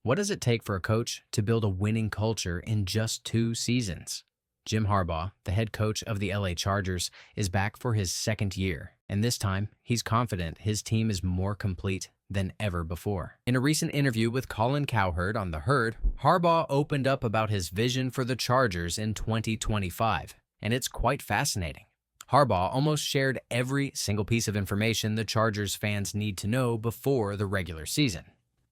What does it take for a coach to build a winning culture in just 2 seasons? Jim Harbaugh, the head coach of the LA Chargers, is back for his second year, and this time he's confident his team is more complete than ever before. In a recent interview with Colin Cowherd on The Herd, Harbaugh opened up about his vision for the Chargers in 2025, and it's quite fascinating. Harbaugh almost shared every single piece of information the Chargers fans need to know before the regular season.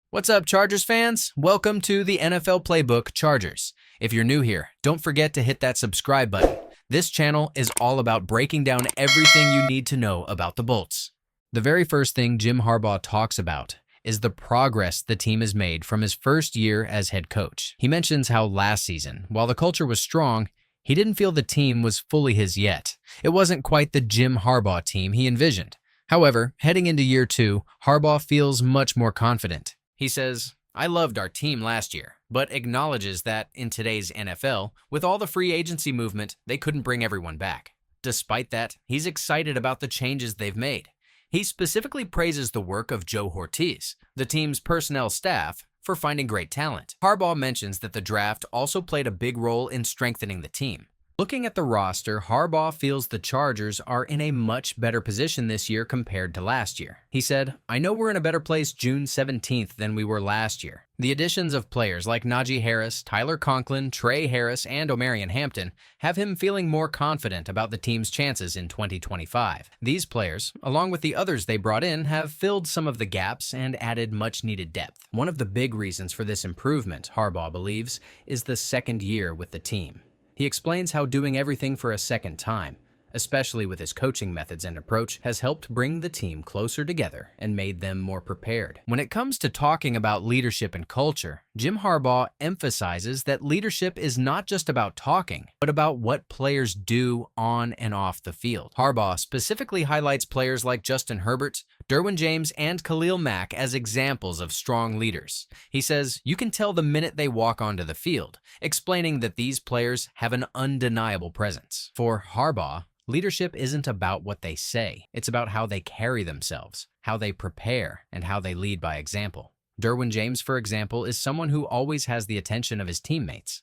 What's up, Chargers fans? Welcome to the NFL Playbook Chargers. If you're new here, don't forget to hit that subscribe button. This channel is all about breaking down everything you need to know about the Bolts. The very first thing Jim Harbaugh talks about is the progress the team has made from his first year as head coach. He mentions how last season, while the culture was strong, he didn't feel the team was fully his yet. It wasn't quite the Jim Harbaugh team he envisioned. However, heading into year 2, Harbaugh feels much more confident. He says, "I loved our team last year," but acknowledges that in today's NFL, with all the free agency movement, they couldn't bring everyone back. Despite that, he's excited about the changes they've made. He specifically praises the work of Joe Hortiz, the team's personnel staff, for finding great talent. Harbaugh mentions that the draft also played a big role in strengthening the team. Looking at the roster, Harbaugh feels the Chargers are in a much better position this year compared to last year. He said, "I know we're in a better place June 17th than we were last year. The additions of players like Najee Harris, Tyler Conklin, Trey Harris, and Omarion Hampton have him feeling more confident about the team's chances in 2025. These players, along with the others they brought in, have filled some of the gaps and added much-needed depth." One of the big reasons for this improvement, Harbaugh believes, is the second year with the team. He explains how doing everything for a second time, especially with his coaching methods and approach, has helped bring the team closer together and made them more prepared. When it comes to talking about leadership and culture, Jim Harbaugh emphasizes that leadership is not just about talking, but about what players do on and off the field. Harbaugh specifically highlights players like Justin Herbert, Derwin James, and Khalil Mack as examples of strong leaders. He says, "You can tell the minute they walk onto the field," explaining that these players have an undeniable presence. For Harbaugh, leadership isn't about what they say. It's about how they carry themselves, how they prepare, and how they lead by example. Derwin James, for example, is someone who always has the attention of his teammates.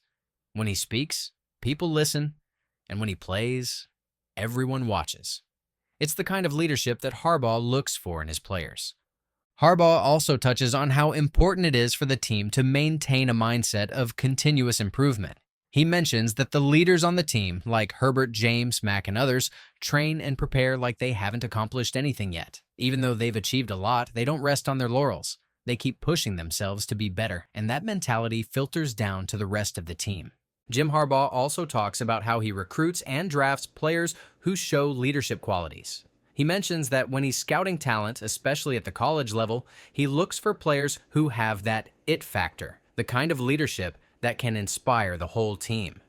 When he speaks, people listen, and when he plays, everyone watches. It's the kind of leadership that Harbaugh looks for in his players. Harbaugh also touches on how important it is for the team to maintain a mindset of continuous improvement. He mentions that the leaders on the team, like Herbert, James, Mack, and others, train and prepare like they haven't accomplished anything yet. Even though they've achieved a lot, they don't rest on their laurels. They keep pushing themselves to be better, and that mentality filters down to the rest of the team. Jim Harbaugh also talks about how he recruits and drafts players who show leadership qualities. He mentions that when he's scouting talent, especially at the college level, he looks for players who have that it factor, the kind of leadership that can inspire the whole team.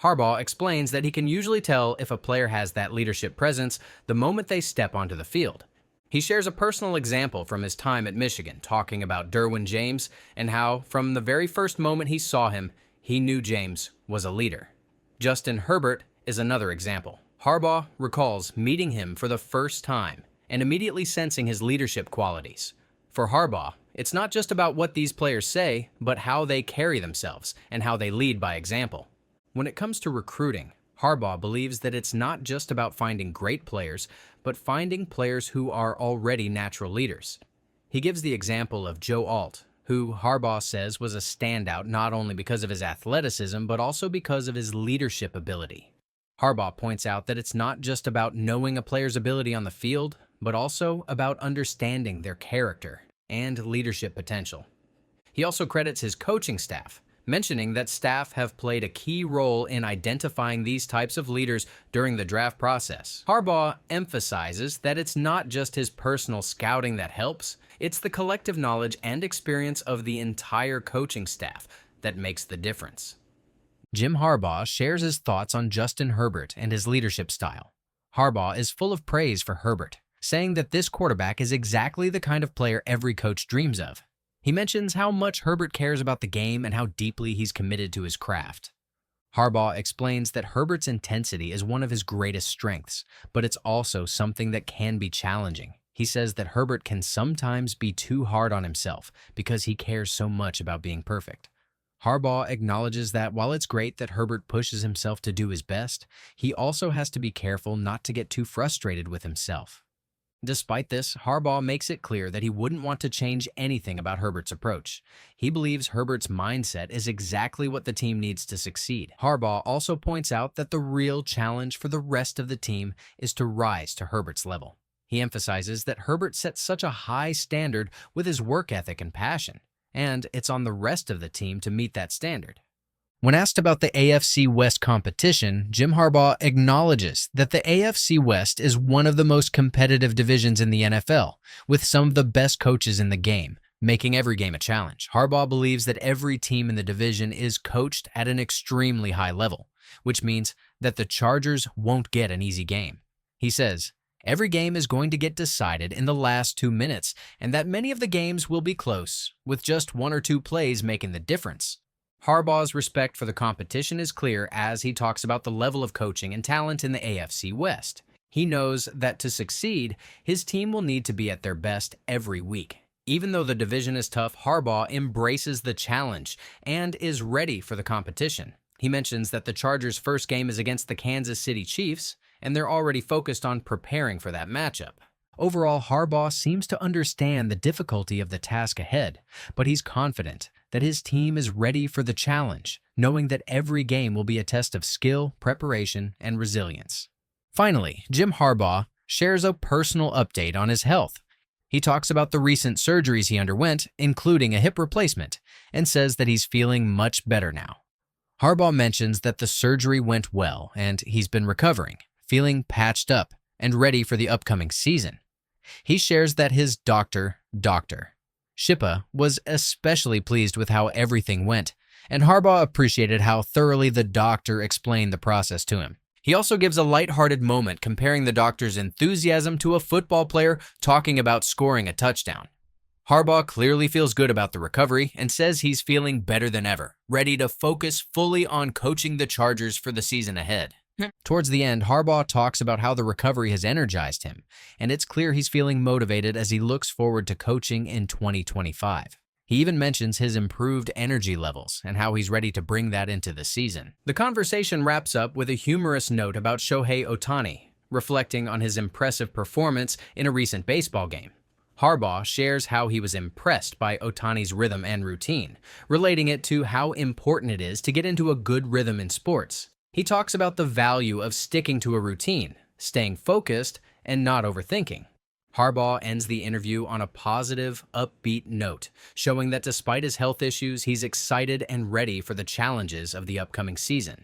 Harbaugh explains that he can usually tell if a player has that leadership presence the moment they step onto the field. He shares a personal example from his time at Michigan, talking about Derwin James and how, from the very first moment he saw him, he knew James was a leader. Justin Herbert is another example. Harbaugh recalls meeting him for the first time and immediately sensing his leadership qualities. For Harbaugh, it's not just about what these players say, but how they carry themselves and how they lead by example. When it comes to recruiting, Harbaugh believes that it's not just about finding great players, but finding players who are already natural leaders. He gives the example of Joe Alt, who Harbaugh says was a standout not only because of his athleticism, but also because of his leadership ability. Harbaugh points out that it's not just about knowing a player's ability on the field, but also about understanding their character and leadership potential. He also credits his coaching staff, mentioning that staff have played a key role in identifying these types of leaders during the draft process. Harbaugh emphasizes that it's not just his personal scouting that helps, it's the collective knowledge and experience of the entire coaching staff that makes the difference. Jim Harbaugh shares his thoughts on Justin Herbert and his leadership style. Harbaugh is full of praise for Herbert, saying that this quarterback is exactly the kind of player every coach dreams of. He mentions how much Herbert cares about the game and how deeply he's committed to his craft. Harbaugh explains that Herbert's intensity is one of his greatest strengths, but it's also something that can be challenging. He He says that Herbert can sometimes be too hard on himself because he cares so much about being perfect. Harbaugh acknowledges that while it's great that Herbert pushes himself to do his best, he also has to be careful not to get too frustrated with himself. Despite this, Harbaugh makes it clear that he wouldn't want to change anything about Herbert's approach. He believes Herbert's mindset is exactly what the team needs to succeed. Harbaugh also points out that the real challenge for the rest of the team is to rise to Herbert's level. He emphasizes that Herbert sets such a high standard with his work ethic and passion, and it's on the rest of the team to meet that standard. When asked about the AFC West competition, Jim Harbaugh acknowledges that the AFC West is one of the most competitive divisions in the NFL, with some of the best coaches in the game, making every game a challenge. Harbaugh believes that every team in the division is coached at an extremely high level, which means that the Chargers won't get an easy game. He says, "Every game is going to get decided in the last 2 minutes, and that many of the games will be close, with just 1 or 2 plays making the difference." Harbaugh's respect for the competition is clear as he talks about the level of coaching and talent in the AFC West. He knows that to succeed, his team will need to be at their best every week. Even though the division is tough, Harbaugh embraces the challenge and is ready for the competition. He mentions that the Chargers' first game is against the Kansas City Chiefs, and they're already focused on preparing for that matchup. Overall, Harbaugh seems to understand the difficulty of the task ahead, but he's confident that his team is ready for the challenge, knowing that every game will be a test of skill, preparation, and resilience. Finally, Jim Harbaugh shares a personal update on his health. He talks about the recent surgeries he underwent, including a hip replacement, and says that he's feeling much better now. Harbaugh mentions that the surgery went well and he's been recovering, feeling patched up and ready for the upcoming season. He shares that his Dr. Shippa was especially pleased with how everything went, and Harbaugh appreciated how thoroughly the doctor explained the process to him. He also gives a lighthearted moment comparing the doctor's enthusiasm to a football player talking about scoring a touchdown. Harbaugh clearly feels good about the recovery and says he's feeling better than ever, ready to focus fully on coaching the Chargers for the season ahead. Towards the end, Harbaugh talks about how the recovery has energized him, and it's clear he's feeling motivated as he looks forward to coaching in 2025. He even mentions his improved energy levels and how he's ready to bring that into the season. The conversation wraps up with a humorous note about Shohei Ohtani, reflecting on his impressive performance in a recent baseball game. Harbaugh shares how he was impressed by Ohtani's rhythm and routine, relating it to how important it is to get into a good rhythm in sports. He talks about the value of sticking to a routine, staying focused, and not overthinking. Harbaugh ends the interview on a positive, upbeat note, showing that despite his health issues, he's excited and ready for the challenges of the upcoming season.